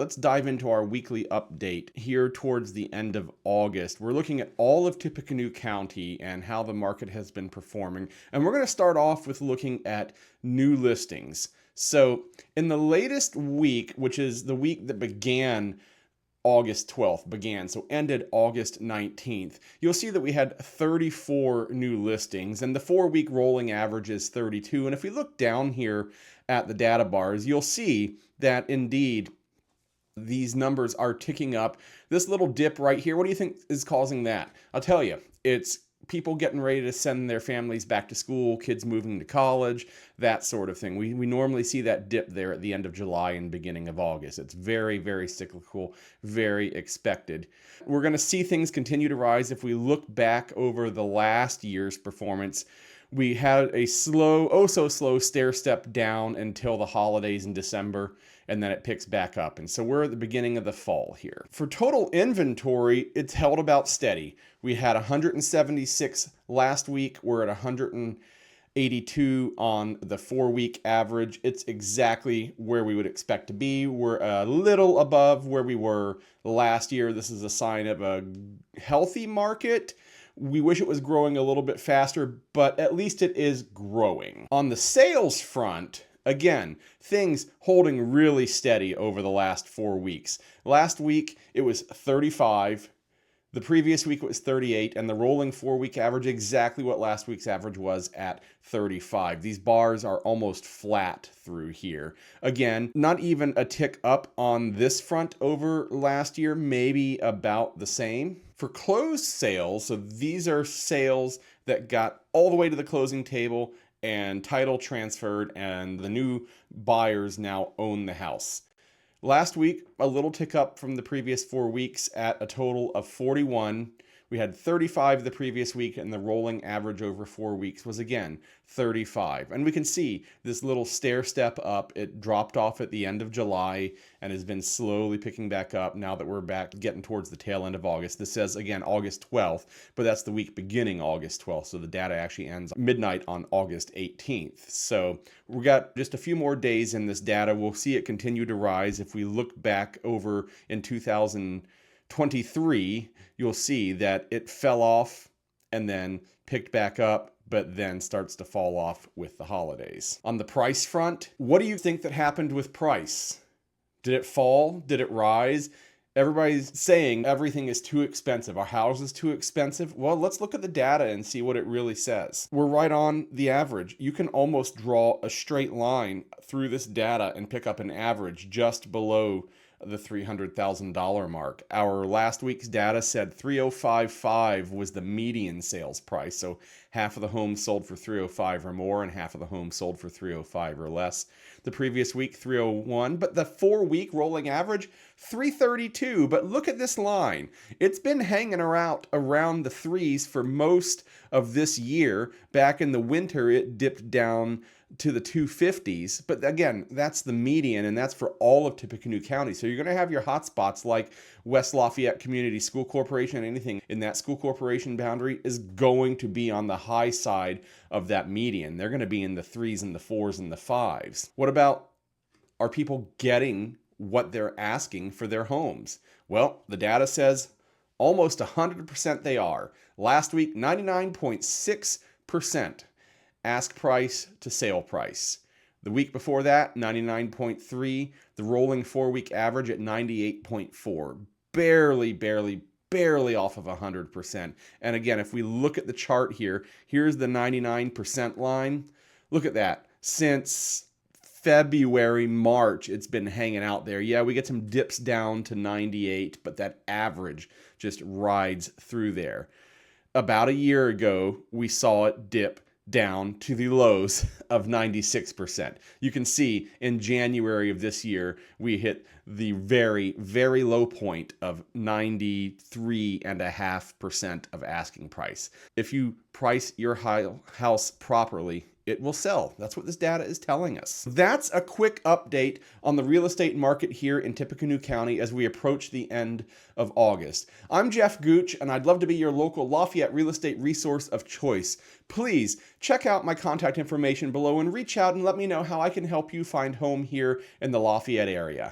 let's dive into our weekly update here towards the end of August. We're looking at all of Tippecanoe County and how the market has been performing. And we're going to start off with looking at new listings. So in the latest week, which is the week that began August 12th, so ended August 19th, you'll see that we had 34 new listings, and the 4-week rolling average is 32. And if we look down here at the data bars, you'll see that indeed these numbers are ticking up. This little dip right here, what do you think is causing that? I'll tell you, it's people getting ready to send their families back to school, kids moving to college, that sort of thing. We normally see that dip there at the end of July and beginning of August. It's very, very cyclical, very expected. We're going to see things continue to rise. If we look back over the last year's performance, we had a slow, oh so slow stair step down until the holidays in December, and then it picks back up. And so we're at the beginning of the fall here. For total inventory, it's held about steady. We had 176 last week. We're at 182 on the 4-week average. It's exactly where we would expect to be. We're a little above where we were last year. This is a sign of a healthy market. We wish it was growing a little bit faster, but at least it is growing. On the sales front, again, things holding really steady over the last 4 weeks. Last week, it was 35. The previous week it was 38, and the rolling 4-week average, exactly what last week's average was at 35. These bars are almost flat through here. Again, not even a tick up on this front over last year, maybe about the same. For closed sales, so these are sales that got all the way to the closing table and title transferred, and the new buyers now own the house. Last week, a little tick up from the previous 4 weeks at a total of 41. We had 35 the previous week, and the rolling average over 4 weeks was again 35. And we can see this little stair step up. It dropped off at the end of July and has been slowly picking back up now that we're back getting towards the tail end of August. This says, again, August 12th, but that's the week beginning August 12th. So the data actually ends midnight on August 18th. So we got just a few more days in this data. We'll see it continue to rise. If we look back over in 2023, you'll see that it fell off and then picked back up, but then starts to fall off with the holidays. On the price front, what do you think that happened with price? Did it fall? Did it rise? Everybody's saying everything is too expensive. Our house is too expensive. Well, let's look at the data and see what it really says. We're right on the average. You can almost draw a straight line through this data and pick up an average just below the $300,000 mark. Our last week's data said 305.5 was the median sales price. So half of the homes sold for 305 or more, and half of the homes sold for 305 or less. The previous week, 301, but the 4-week rolling average, 332. But look at this line. It's been hanging around the threes for most of this year. Back in the winter, it dipped down to the 250s, but again, that's the median, and that's for all of Tippecanoe County. So you're going to have your hot spots like West Lafayette Community School Corporation. Anything in that school corporation boundary is going to be on the high side of that median. They're going to be in the 3s and the 4s and the 5s. What about, are people getting what they're asking for their homes? Well, the data says almost 100% they are. Last week, 99.6%. Ask price to sale price. The week before that, 99.3. The rolling 4-week average at 98.4. Barely off of 100%. And again, if we look at the chart here, here's the 99% line. Look at that. Since February, March, it's been hanging out there. Yeah, we get some dips down to 98, but that average just rides through there. About a year ago, we saw it dip down to the lows of 96%. You can see in January of this year, we hit the very, very low point of 93.5% of asking price. If you price your house properly, it will sell. That's what this data is telling us. That's a quick update on the real estate market here in Tippecanoe County as we approach the end of August. I'm Geoff Gooch, and I'd love to be your local Lafayette real estate resource of choice. Please check out my contact information below and reach out and let me know how I can help you find home here in the Lafayette area.